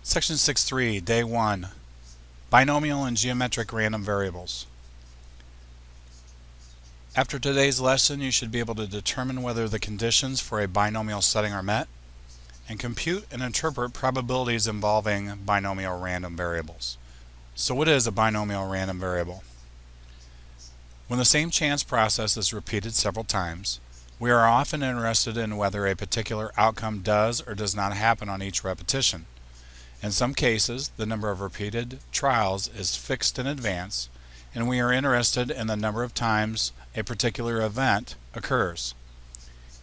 Section 6.3, Day 1, Binomial and Geometric Random Variables. After today's lesson, you should be able to determine whether the conditions for a binomial setting are met and compute and interpret probabilities involving binomial random variables. So what is a binomial random variable? When the same chance process is repeated several times, we are often interested in whether a particular outcome does or does not happen on each repetition. In some cases, the number of repeated trials is fixed in advance, and we are interested in the number of times a particular event occurs.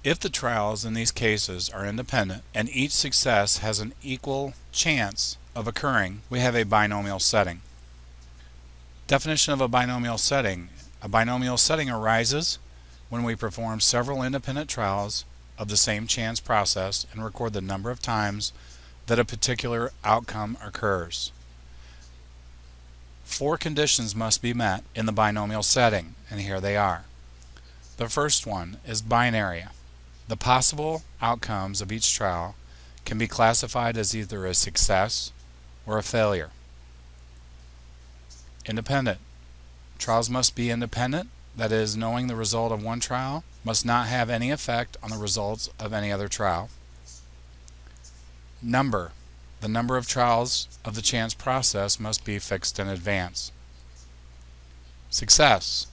If the trials in these cases are independent and each success has an equal chance of occurring, we have a binomial setting. Definition of a binomial setting. A binomial setting arises when we perform several independent trials of the same chance process and record the number of times that a particular outcome occurs. 4 conditions must be met in the binomial setting, and here they are. The first one is binary. The possible outcomes of each trial can be classified as either a success or a failure. Independent. Trials must be independent, that is, knowing the result of one trial must not have any effect on the results of any other trial. Number. The number of trials of the chance process must be fixed in advance. Success.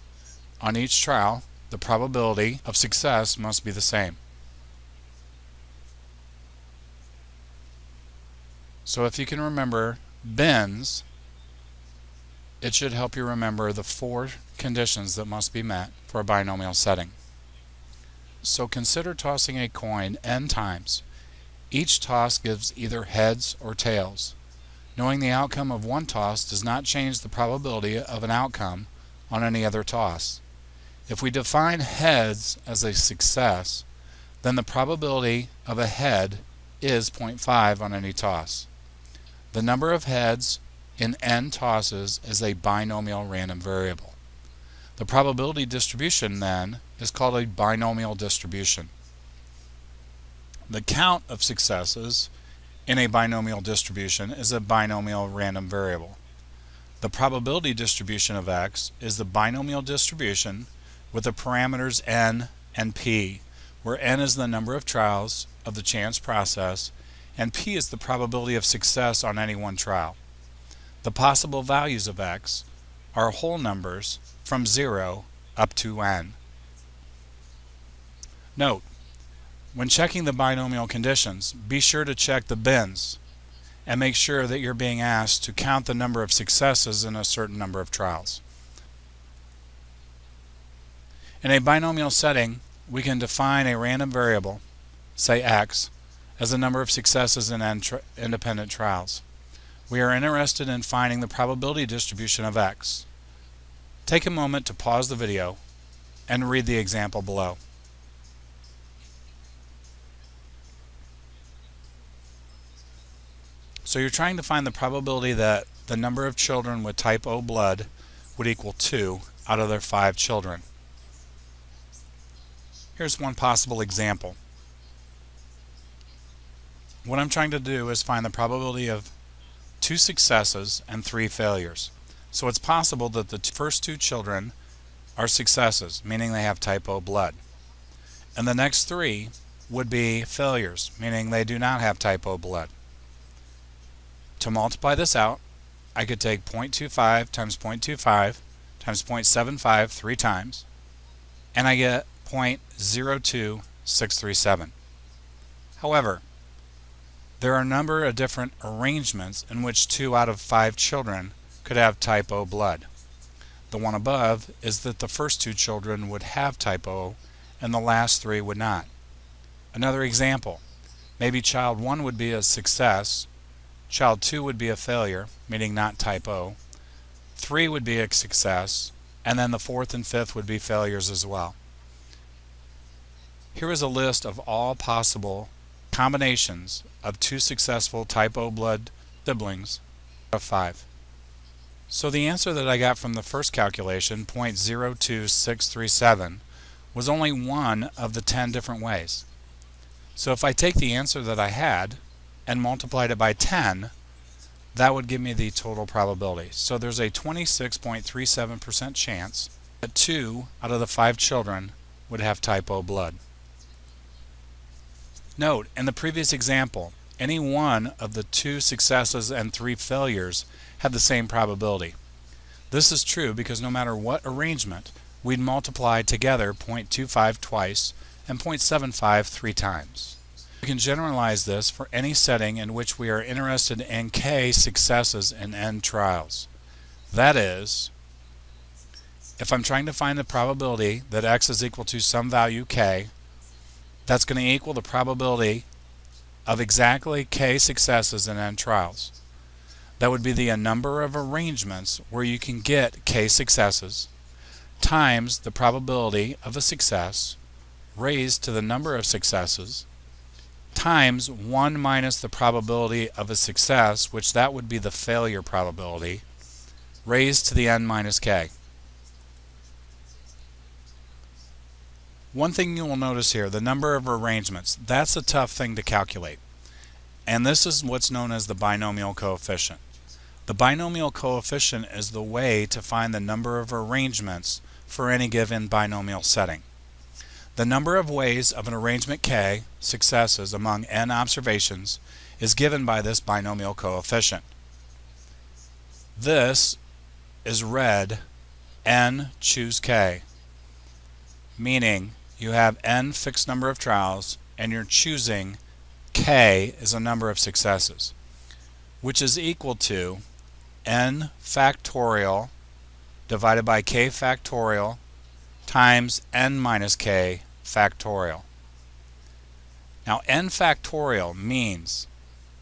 On each trial, the probability of success must be the same. So if you can remember bins, it should help you remember the 4 conditions that must be met for a binomial setting. So consider tossing a coin n times. Each toss gives either heads or tails. Knowing the outcome of one toss does not change the probability of an outcome on any other toss. If we define heads as a success, then the probability of a head is 0.5 on any toss. The number of heads in n tosses is a binomial random variable. The probability distribution, then, is called a binomial distribution. The count of successes in a binomial distribution is a binomial random variable. The probability distribution of x is the binomial distribution with the parameters n and p, where n is the number of trials of the chance process and p is the probability of success on any one trial. The possible values of x are whole numbers from 0 up to n. Note, when checking the binomial conditions, be sure to check the bins and make sure that you're being asked to count the number of successes in a certain number of trials. In a binomial setting, we can define a random variable, say x, as the number of successes in n independent trials. We are interested in finding the probability distribution of x. Take a moment to pause the video and read the example below. So you're trying to find the probability that the number of children with type O blood would equal 2 out of their 5 children. Here's one possible example. What I'm trying to do is find the probability of 2 successes and 3 failures. So it's possible that the first 2 children are successes, meaning they have type O blood. And the next 3 would be failures, meaning they do not have type O blood. To multiply this out, I could take 0.25 times 0.25 times 0.75 3 times, and I get 0.02637. However, there are a number of different arrangements in which 2 out of 5 children could have type O blood. The one above is that the first 2 children would have type O and the last 3 would not. Another example, maybe child 1 would be a success, child 2 would be a failure, meaning not type O, 3 would be a success, and then the 4th and 5th would be failures as well. Here is a list of all possible combinations of 2 successful type O blood siblings of 5. So the answer that I got from the first calculation, 0.02637, was only one of the 10 different ways. So if I take the answer that I had and multiplied it by 10, that would give me the total probability. So there's a 26.37% chance that 2 out of the 5 children would have type O blood. Note, in the previous example, any one of the 2 successes and 3 failures had the same probability. This is true because no matter what arrangement, we'd multiply together 0.25 twice and 0.75 3 times. We can generalize this for any setting in which we are interested in k successes and n trials. That is, if I'm trying to find the probability that x is equal to some value k, that's going to equal the probability of exactly k successes and n trials. That would be the number of arrangements where you can get k successes times the probability of a success raised to the number of successes times 1 minus the probability of a success, which that would be the failure probability, raised to the n minus k. One thing you will notice here, the number of arrangements, that's a tough thing to calculate. And this is what's known as the binomial coefficient. The binomial coefficient is the way to find the number of arrangements for any given binomial setting. The number of ways of an arrangement k, successes, among n observations is given by this binomial coefficient. This is read n choose k, meaning you have n fixed number of trials and you're choosing k as a number of successes, which is equal to n factorial divided by k factorial times n minus k factorial. Now n factorial means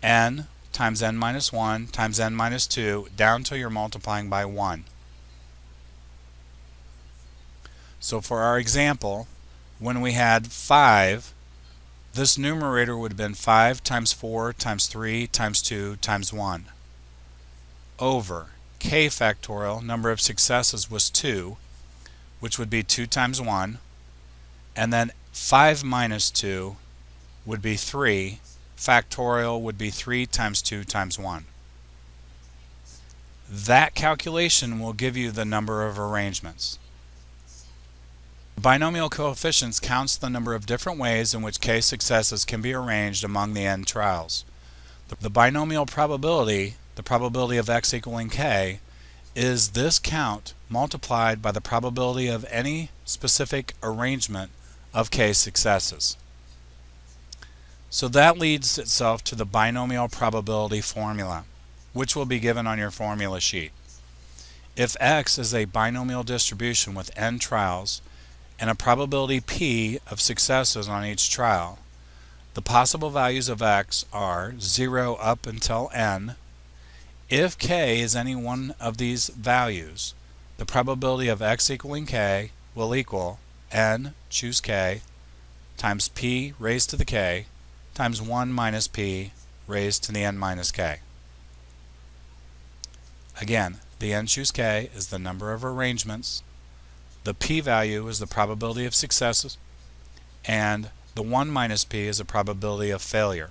n times n minus 1 times n minus 2 down till you're multiplying by 1. So for our example, when we had 5, this numerator would have been 5 times 4 times 3 times 2 times 1 over k factorial, number of successes was 2, which would be 2 times 1, and then 5 minus 2 would be 3, factorial would be 3 times 2 times 1. That calculation will give you the number of arrangements. Binomial coefficients counts the number of different ways in which k successes can be arranged among the n trials. The binomial probability, the probability of x equaling k, is this count multiplied by the probability of any specific arrangement of k successes. So that leads itself to the binomial probability formula, which will be given on your formula sheet. If x is a binomial distribution with n trials and a probability p of successes on each trial, the possible values of x are 0 up until n. If k is any one of these values, the probability of x equaling k will equal n choose k times p raised to the k times 1 minus p raised to the n minus k. Again, the n choose k is the number of arrangements, the p value is the probability of successes, and the 1 minus p is the probability of failure.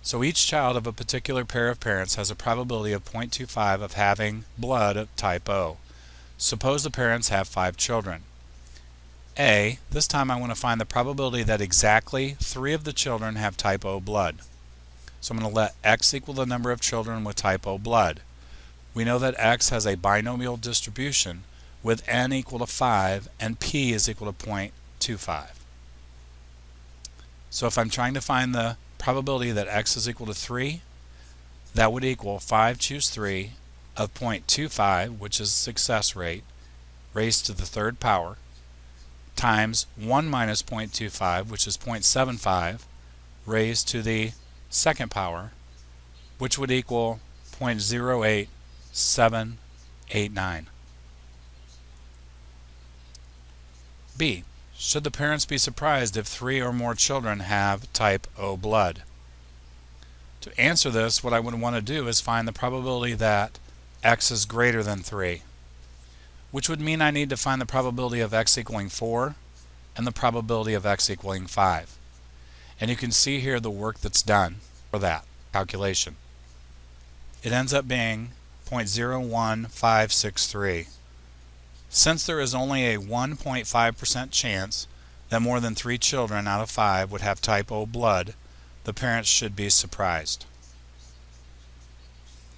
So each child of a particular pair of parents has a probability of 0.25 of having blood of type O. Suppose the parents have 5 children. A, this time I want to find the probability that exactly 3 of the children have type O blood. So I'm going to let x equal the number of children with type O blood. We know that x has a binomial distribution with n equal to 5 and p is equal to 0.25. So if I'm trying to find the probability that x is equal to 3, that would equal 5 choose 3 of 0.25, which is success rate, raised to the third power, times 1 minus 0.25, which is 0.75, raised to the second power, which would equal 0.08789. B. Should the parents be surprised if 3 or more children have type O blood? To answer this, what I would want to do is find the probability that x is greater than 3, which would mean I need to find the probability of x equaling 4 and the probability of x equaling 5. And you can see here the work that's done. for that calculation. It ends up being 0.01563. Since there is only a 1.5% chance that more than 3 children out of 5 would have type O blood, the parents should be surprised.